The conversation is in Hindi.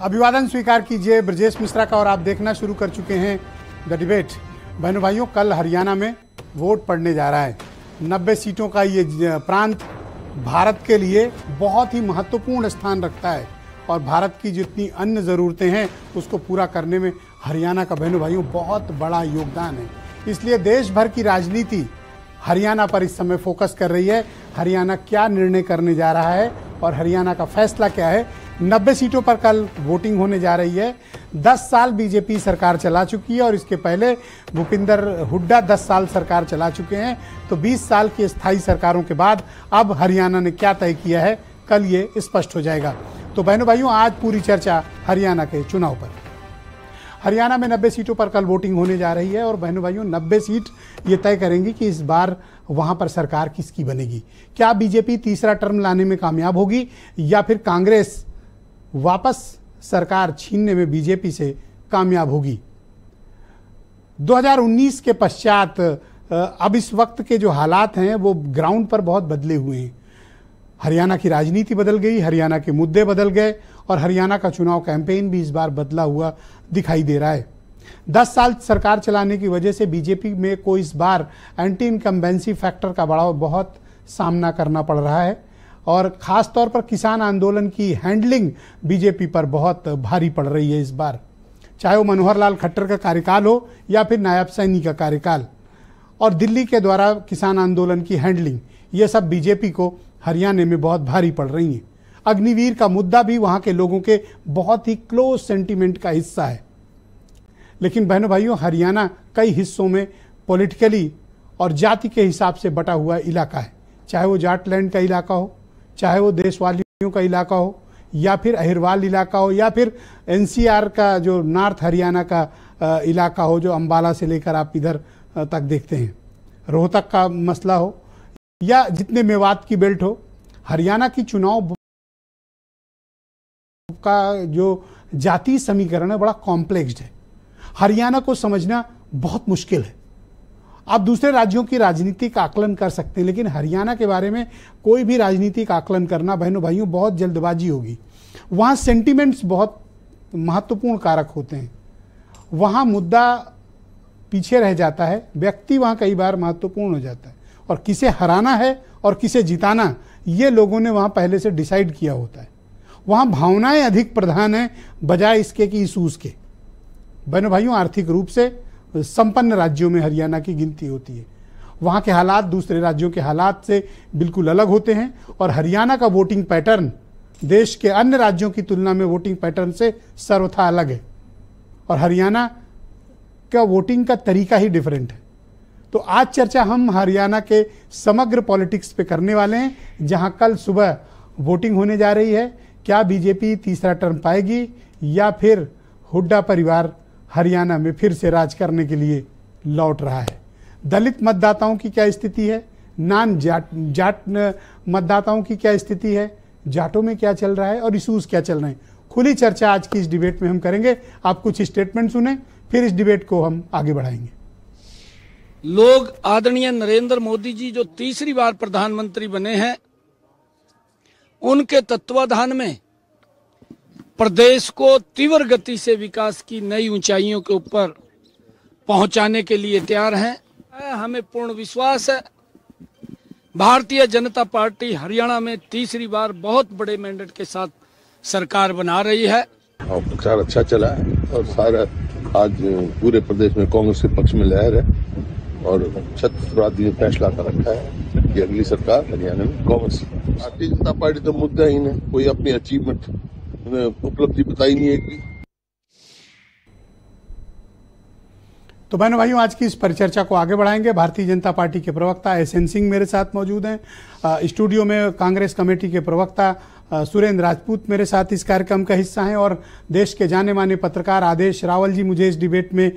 अभिवादन स्वीकार कीजिए ब्रजेश मिश्रा का और आप देखना शुरू कर चुके हैं द डिबेट। बहनों भाइयों, कल हरियाणा में वोट पड़ने जा रहा है। 90 सीटों का ये प्रांत भारत के लिए बहुत ही महत्वपूर्ण स्थान रखता है और भारत की जितनी अन्य ज़रूरतें हैं उसको पूरा करने में हरियाणा का बहनों भाइयों बहुत बड़ा योगदान है। इसलिए देश भर की राजनीति हरियाणा पर इस समय फोकस कर रही है। हरियाणा क्या निर्णय करने जा रहा है और हरियाणा का फैसला क्या है। 90 सीटों पर कल वोटिंग होने जा रही है। 10 साल बीजेपी सरकार चला चुकी है और इसके पहले भूपिंदर हुड्डा 10 साल सरकार चला चुके हैं। तो 20 साल की स्थायी सरकारों के बाद अब हरियाणा ने क्या तय किया है, कल ये स्पष्ट हो जाएगा। तो बहनों भाइयों, आज पूरी चर्चा हरियाणा के चुनाव पर। हरियाणा में 90 सीटों पर कल वोटिंग होने जा रही है और बहनों भाइयों 90 सीट ये तय करेंगी कि इस बार वहां पर सरकार किसकी बनेगी। क्या बीजेपी तीसरा टर्म लाने में कामयाब होगी या फिर कांग्रेस वापस सरकार छीनने में बीजेपी से कामयाब होगी। 2019 के पश्चात अब इस वक्त के जो हालात हैं वो ग्राउंड पर बहुत बदले हुए हैं। हरियाणा की राजनीति बदल गई, हरियाणा के मुद्दे बदल गए और हरियाणा का चुनाव कैंपेन भी इस बार बदला हुआ दिखाई दे रहा है। 10 साल सरकार चलाने की वजह से बीजेपी में को इस बार एंटी इनकम्बेंसी फैक्टर का बहुत सामना करना पड़ रहा है और खास तौर पर किसान आंदोलन की हैंडलिंग बीजेपी पर बहुत भारी पड़ रही है इस बार। चाहे वो मनोहर लाल खट्टर का कार्यकाल हो या फिर नायब सैनी का कार्यकाल और दिल्ली के द्वारा किसान आंदोलन की हैंडलिंग, ये सब बीजेपी को हरियाणा में बहुत भारी पड़ रही है। अग्निवीर का मुद्दा भी वहाँ के लोगों के बहुत ही क्लोज सेंटिमेंट का हिस्सा है। लेकिन बहनों भाइयों, हरियाणा कई हिस्सों में पॉलिटिकली और जाति के हिसाब से बटा हुआ इलाका है। चाहे वो जाटलैंड का इलाका हो, चाहे वो देशवालियों का इलाका हो या फिर अहिरवाल इलाका हो या फिर एनसीआर का जो नॉर्थ हरियाणा का इलाका हो, जो अंबाला से लेकर आप इधर तक देखते हैं, रोहतक का मसला हो या जितने मेवात की बेल्ट हो। हरियाणा की चुनाव का जो जातीय समीकरण है बड़ा कॉम्प्लेक्स्ड है। हरियाणा को समझना बहुत मुश्किल है। आप दूसरे राज्यों की राजनीतिक आकलन कर सकते हैं, लेकिन हरियाणा के बारे में कोई भी राजनीतिक आकलन करना बहनों भाइयों बहुत जल्दबाजी होगी। वहाँ सेंटिमेंट्स बहुत महत्वपूर्ण कारक होते हैं। वहाँ मुद्दा पीछे रह जाता है, व्यक्ति वहाँ कई बार महत्वपूर्ण हो जाता है और किसे हराना है और किसे जिताना ये लोगों ने वहाँ पहले से डिसाइड किया होता है। वहाँ भावनाएं अधिक प्रधान हैं बजाय इसके कि इशूज़ के। बहनों भाइयों, आर्थिक रूप से संपन्न राज्यों में हरियाणा की गिनती होती है। वहाँ के हालात दूसरे राज्यों के हालात से बिल्कुल अलग होते हैं और हरियाणा का वोटिंग पैटर्न देश के अन्य राज्यों की तुलना में वोटिंग पैटर्न से सर्वथा अलग है और हरियाणा का वोटिंग का तरीका ही डिफरेंट है। तो आज चर्चा हम हरियाणा के समग्र पॉलिटिक्स पे करने वाले हैं, जहाँ कल सुबह वोटिंग होने जा रही है। क्या बीजेपी तीसरा टर्म पाएगी या फिर हुड्डा परिवार हरियाणा में फिर से राज करने के लिए लौट रहा है। दलित मतदाताओं की क्या स्थिति है, नान जाट मतदाताओं की क्या स्थिति है, जाटों में क्या चल रहा है और इशूज़ क्या चल रहे हैं। खुली चर्चा आज की इस डिबेट में हम करेंगे। आप कुछ स्टेटमेंट सुने, फिर इस डिबेट को हम आगे बढ़ाएंगे। लोग आदरणीय नरेंद्र मोदी जी जो तीसरी बार प्रधानमंत्री बने हैं, उनके तत्वाधान में प्रदेश को तीव्र गति से विकास की नई ऊंचाइयों के ऊपर पहुंचाने के लिए तैयार हैं। हमें पूर्ण विश्वास है भारतीय जनता पार्टी हरियाणा में तीसरी बार बहुत बड़े मैंडेट के साथ सरकार बना रही है। और प्रचार अच्छा चला है और सारा आज पूरे प्रदेश में कांग्रेस के पक्ष में लहर है और छत्तीसगढ़ ने फैसला कर रखा है कि अगली सरकार हरियाणा में कांग्रेस। भारतीय जनता पार्टी तो मुद्दा ही नहीं, कोई अपनी अचीवमेंट उपलब्धि बताई नहीं है कि। तो बहनों भाइयों, आज की इस परिचर्चा को आगे बढ़ाएंगे। भारतीय जनता पार्टी के प्रवक्ता एसएन सिंह मेरे साथ मौजूद हैं। स्टूडियो में कांग्रेस कमेटी के प्रवक्ता सुरेंद्र राजपूत मेरे साथ इस कार्यक्रम का हिस्सा हैं और देश के जाने माने पत्रकार आदेश रावल जी मुझे इस डिबेट में